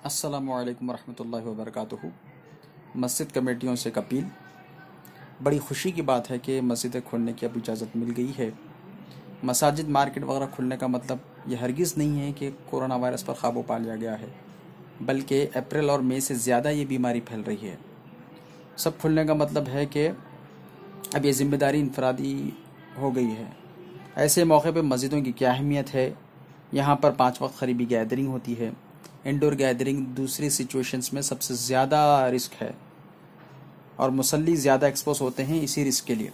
अस्सलामुअलैकुम वरहमतुल्लाहि वबरकातुहू। मस्जिद कमेटियों से एक अपील। बड़ी खुशी की बात है कि मस्जिदें खोलने की अब इजाज़त मिल गई है। मसाजिद मार्केट वगैरह खुलने का मतलब ये हरगिज़ नहीं है कि कोरोना वायरस पर काबू पा लिया गया है, बल्कि अप्रैल और मई से ज़्यादा ये बीमारी फैल रही है। सब खुलने का मतलब है कि अब ये ज़िम्मेदारी इनफरादी हो गई है। ऐसे मौके पर मस्जिदों की क्या अहमियत है। यहाँ पर 5 वक्त करीबी गैदरिंग होती है। इंडोर गैदरिंग दूसरी सिचुएशंस में सबसे ज़्यादा रिस्क है और मुसल्ली ज़्यादा एक्सपोज होते हैं इसी रिस्क के लिए।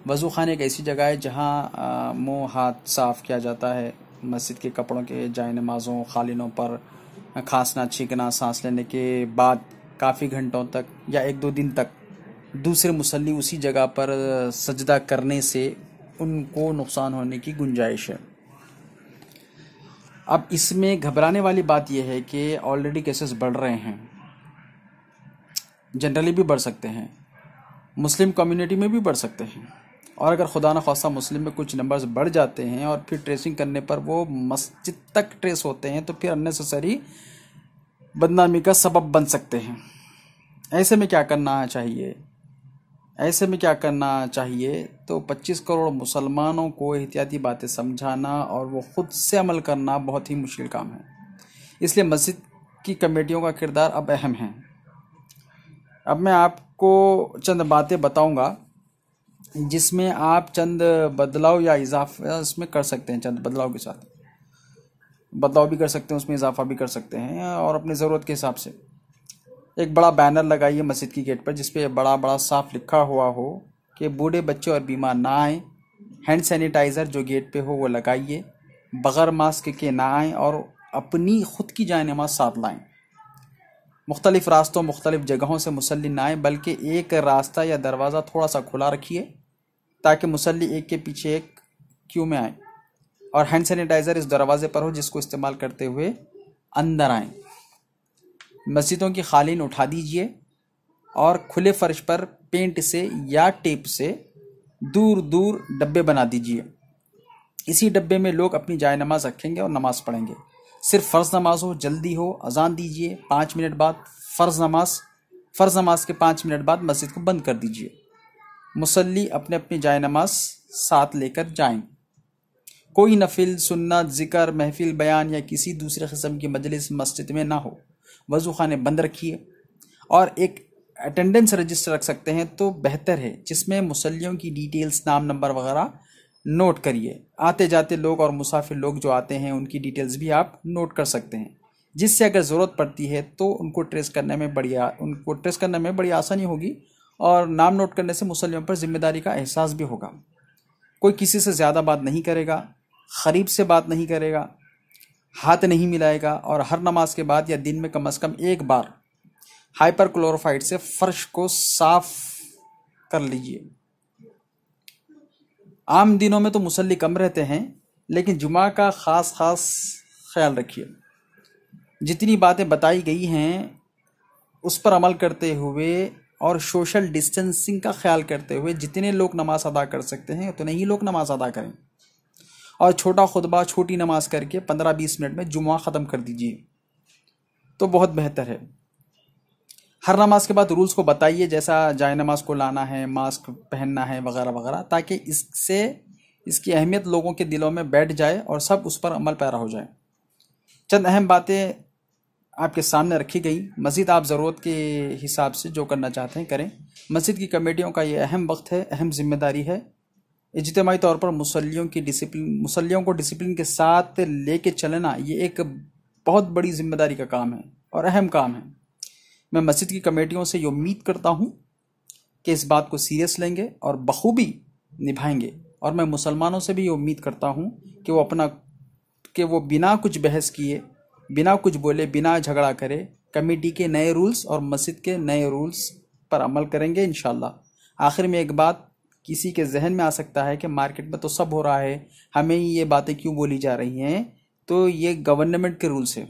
वज़ू खाना एक ऐसी जगह है जहाँ मुंह हाथ साफ़ किया जाता है। मस्जिद के कपड़ों के जाए नमाज़ों खालिनों पर खांसना छींकना सांस लेने के बाद काफ़ी घंटों तक या 1-2 दिन तक दूसरे मुसल्ली उसी जगह पर सजदा करने से उनको नुकसान होने की गुंजाइश है। अब इसमें घबराने वाली बात यह है कि ऑलरेडी केसेस बढ़ रहे हैं, जनरली भी बढ़ सकते हैं, मुस्लिम कम्युनिटी में भी बढ़ सकते हैं। और अगर खुदा न खास्ता मुस्लिम में कुछ नंबर्स बढ़ जाते हैं और फिर ट्रेसिंग करने पर वो मस्जिद तक ट्रेस होते हैं तो फिर अननेसेसरी बदनामी का सबब बन सकते हैं। ऐसे में क्या करना चाहिए? तो 25 करोड़ मुसलमानों को एहतियाती बातें समझाना और वो ख़ुद से अमल करना बहुत ही मुश्किल काम है। इसलिए मस्जिद की कमेटियों का किरदार अब अहम है। अब मैं आपको चंद बातें बताऊंगा जिसमें आप चंद बदलाव या इजाफा इसमें कर सकते हैं। चंद बदलाव के साथ बदलाव भी कर सकते हैं, उसमें इजाफा भी कर सकते हैं और अपनी ज़रूरत के हिसाब से। एक बड़ा बैनर लगाइए मस्जिद की गेट पर जिसपे बड़ा बड़ा साफ लिखा हुआ हो कि बूढ़े बच्चे और बीमार ना आए। हैंड सैनिटाइज़र जो गेट पे हो वो लगाइए। बग़ैर मास्क के ना आएँ और अपनी खुद की जाए नमाज साथ लाएँ। मुख्तलिफ रास्तों मुख्तलिफ जगहों से मुसल्ली ना आए, बल्कि एक रास्ता या दरवाज़ा थोड़ा सा खुला रखिए ताकि मुसल्ली एक के पीछे एक क्यू में आए और हैंड सैनिटाइज़र इस दरवाजे पर हो जिसको इस्तेमाल करते हुए अंदर आएँ। मस्जिदों की खालीन उठा दीजिए और खुले फर्श पर पेंट से या टेप से दूर दूर डब्बे बना दीजिए। इसी डब्बे में लोग अपनी जाए नमाज रखेंगे और नमाज पढ़ेंगे। सिर्फ फ़र्ज़ नमाज हो, जल्दी हो, अजान दीजिए 5 मिनट बाद। फ़र्ज़ नमाज के 5 मिनट बाद मस्जिद को बंद कर दीजिए। मुसल्ली अपने अपनी जाए नमाज साथ लेकर जाएं। कोई नफिल सुन्नत ज़िक्र महफिल बयान या किसी दूसरे किस्म की मजलिस मस्जिद में ना हो। वज़ू खाने बंद रखिए और एक अटेंडेंस रजिस्टर रख सकते हैं तो बेहतर है जिसमें मुसल्लियों की डिटेल्स नाम नंबर वगैरह नोट करिए। आते जाते लोग और मुसाफिर लोग जो आते हैं उनकी डिटेल्स भी आप नोट कर सकते हैं, जिससे अगर ज़रूरत पड़ती है तो उनको ट्रेस करने में बड़ी आसानी होगी और नाम नोट करने से मुसल्लियों पर जिम्मेदारी का एहसास भी होगा। कोई किसी से ज़्यादा बात नहीं करेगा, ख़रीब से बात नहीं करेगा, हाथ नहीं मिलाएगा और हर नमाज के बाद या दिन में कम से कम एक बार हाइपर क्लोरोफाइड से फर्श को साफ कर लीजिए। आम दिनों में तो मुसल्ली कम रहते हैं, लेकिन जुमा का ख़ास ख्याल रखिए। जितनी बातें बताई गई हैं उस पर अमल करते हुए और सोशल डिस्टेंसिंग का ख्याल करते हुए जितने लोग नमाज अदा कर सकते हैं उतने ही लोग नमाज अदा करें और छोटा खुतबा छोटी नमाज करके 15-20 मिनट में जुमा ख़त्म कर दीजिए तो बहुत बेहतर है। हर नमाज के बाद रूल्स को बताइए, जैसा जाए नमाज को लाना है, मास्क पहनना है वगैरह वगैरह, ताकि इससे इसकी अहमियत लोगों के दिलों में बैठ जाए और सब उस पर अमल पैरा हो जाए। चंद अहम बातें आपके सामने रखी गई। मस्जिद आप ज़रूरत के हिसाब से जो करना चाहते हैं करें। मस्जिद की कमेटियों का ये अहम वक्त है, अहम जिम्मेदारी है। इज्तिमाई तौर पर मुसल्लियों को डिसिप्लिन के साथ लेके चलना ये एक बहुत बड़ी जिम्मेदारी का काम है और अहम काम है। मैं मस्जिद की कमेटियों से ये उम्मीद करता हूँ कि इस बात को सीरियस लेंगे और बखूबी निभाएंगे और मैं मुसलमानों से भी ये उम्मीद करता हूँ कि वो बिना कुछ बहस किए, बिना कुछ बोले, बिना झगड़ा करे कमेटी के नए रूल्स और मस्जिद के नए रूल्स पर अमल करेंगे इंशाल्लाह। आखिर में एक बात किसी के जहन में आ सकता है कि मार्केट में तो सब हो रहा है, हमें ये बातें क्यों बोली जा रही हैं? तो ये गवर्नमेंट के रूल्स हैं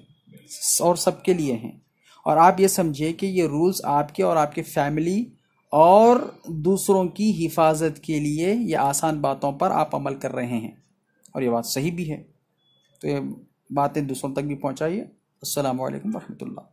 और सबके लिए हैं और आप ये समझिए कि ये रूल्स आपके और आपके फैमिली और दूसरों की हिफाजत के लिए ये आसान बातों पर आप अमल कर रहे हैं और ये बात सही भी है। तो ये बातें दूसरों तक भी पहुंचाइए। अस्सलामु अलैकुम वरहमतुल्लाह।